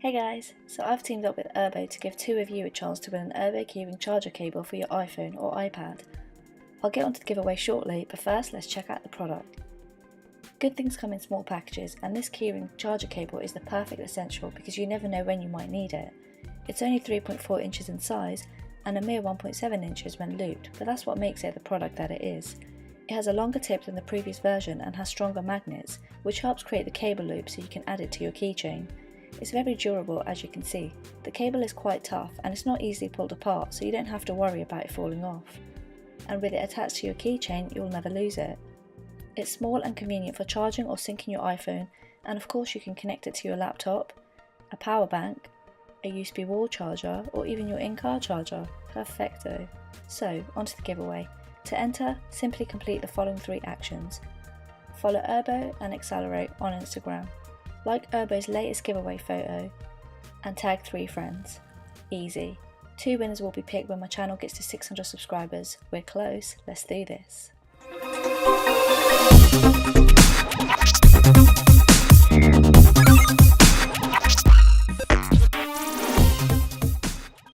Hey guys, so I've teamed up with Urbo to give two of you a chance to win an Urbo keyring charger cable for your iPhone or iPad. I'll get onto the giveaway shortly, but first let's check out the product. Good things come in small packages, and this keyring charger cable is the perfect essential because you never know when you might need it. It's only 3.4 inches in size and a mere 1.7 inches when looped, but that's what makes it the product that it is. It has a longer tip than the previous version and has stronger magnets, which helps create the cable loop so you can add it to your keychain. It's very durable, as you can see. The cable is quite tough and it's not easily pulled apart, so you don't have to worry about it falling off. And with it attached to your keychain, you'll never lose it. It's small and convenient for charging or syncing your iPhone, and of course you can connect it to your laptop, a power bank, a USB wall charger, or even your in-car charger. Perfecto. So, onto the giveaway. To enter, simply complete the following 3 actions. Follow Urbo and XALIRATE on Instagram. Like Urbo's latest giveaway photo, and tag 3 friends. Easy. 2 winners will be picked when my channel gets to 600 subscribers. We're close, let's do this.